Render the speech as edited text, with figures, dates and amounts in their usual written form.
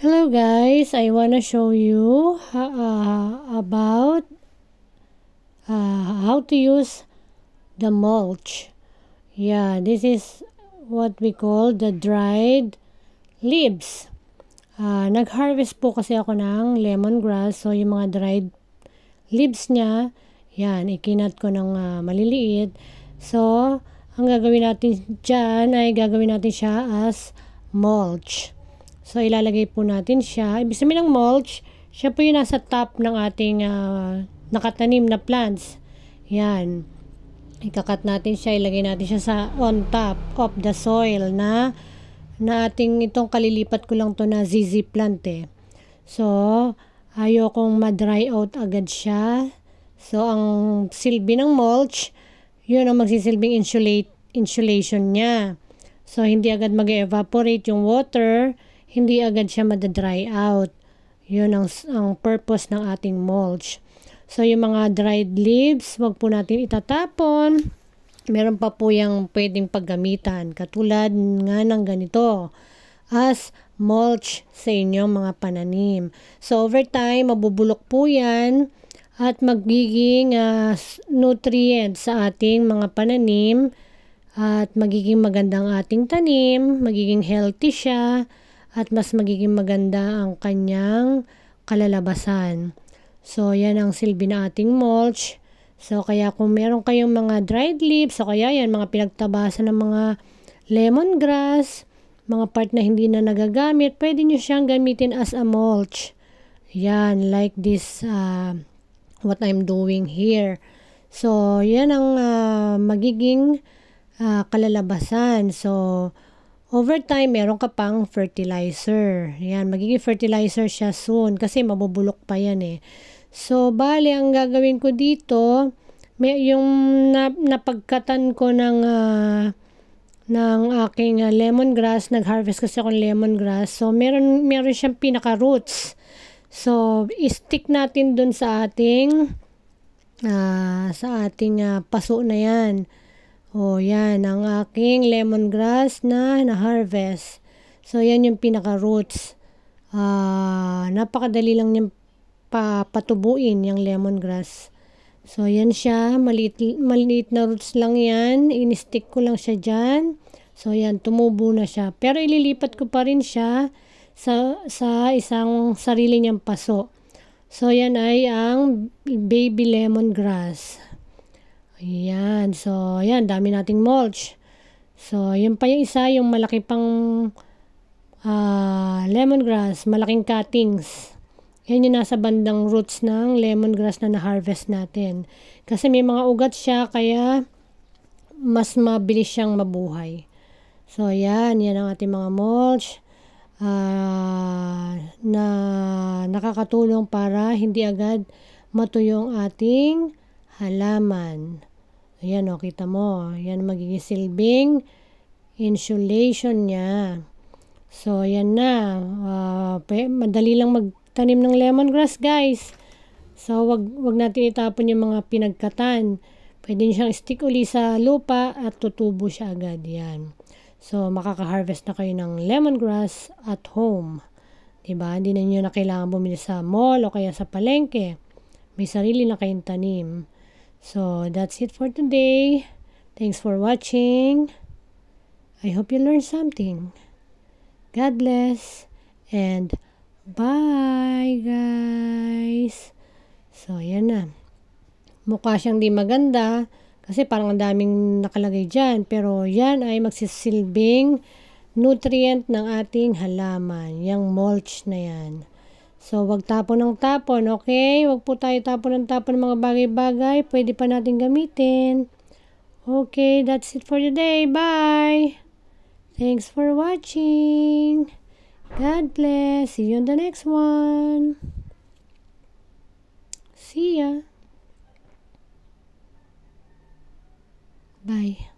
Hello guys, I wanna show you about how to use the mulch. Yeah, this is what we call the dried leaves. Nag-harvest po kasi ako ng lemongrass, so yung mga dried leaves niya, yan, ikinat ko ng maliliit. So, ang gagawin natin dyan ay gagawin natin siya as mulch. So, ilalagay po natin siya. Ibig sabihin ng mulch, siya po yung nasa top ng ating nakatanim na plants. Yan. Ikakat natin siya, ilagay natin siya sa on top of the soil na ating itong kalilipat ko lang to na ZZ plant eh. So, ayokong ma-dry out agad siya. So, ang silbi ng mulch, yun ang magsisilbing insulation niya. So, hindi agad mag-evaporate yung water, hindi agad siya madadry out. Yun ang purpose ng ating mulch. So, yung mga dried leaves, wag po natin itatapon. Meron pa po yung pwedeng paggamitan. Katulad nga ng ganito, as mulch sa inyong mga pananim. So, over time, mabubulok po yan at magiging nutrient sa ating mga pananim at magiging magandang ating tanim, magiging healthy siya, at mas magiging maganda ang kanyang kalalabasan. So, yan ang silbi na ating mulch. So, kaya kung meron kayong mga dried leaves, o kaya yan, mga pinagtabasan ng mga lemongrass, mga part na hindi na nagagamit, pwede nyo siyang gamitin as a mulch. Yan, like this, what I'm doing here. So, yan ang magiging kalalabasan. So, over time, meron ka pang fertilizer. Yan, magiging fertilizer siya soon kasi mabubulok pa yan eh. So, bali, ang gagawin ko dito, yung napagkatan ko ng aking lemongrass, nag-harvest kasi ako ng lemongrass. So, meron siyang pinaka-roots. So, i-stick natin dun sa ating paso na yan. O, yan, ang aking lemongrass na na-harvest. So, yan yung pinaka-roots. Napakadali lang niyang patubuin yung lemongrass. So, yan siya. Maliit na roots lang yan. In-stick ko lang siya dyan. So, yan, tumubo na siya. Pero, ililipat ko pa rin siya sa isang sarili niyang paso. So, yan ay ang baby lemongrass. Ayan. So, ayan. Dami nating mulch. So, yun pa yung isa, yung malaki pang lemongrass. Malaking cuttings. Yan yung nasa bandang roots ng lemongrass na na-harvest natin. Kasi may mga ugat siya, kaya mas mabilis siyang mabuhay. So, ayan. Yan ang ating mga mulch na nakakatulong para hindi agad matuyo ang ating halaman. Ayan o, kita mo. Yan magiging silbing insulation niya. So, yan na. Madali lang magtanim ng lemongrass, guys. So, wag natin itapon yung mga pinagkatan. Pwede nyo siyang stick uli sa lupa at tutubo siya agad. Yan. So, makaka-harvest na kayo ng lemongrass at home. Diba? Hindi na nyo na kailangan bumili sa mall o kaya sa palengke. May sarili na kayong tanim. So, that's it for today. Thanks for watching. I hope you learned something. God bless. And bye, guys. So, yan na. Mukha siyang di maganda kasi parang ang daming nakalagay dyan. Pero yan ay magsisilbing nutrient ng ating halaman. Yang mulch na yan. So, wag tapon ng tapon, okay? Wag po tayo tapon ng mga bagay-bagay. Pwede pa natin gamitin. Okay, that's it for today. Bye! Thanks for watching. God bless. See you on the next one. See ya. Bye.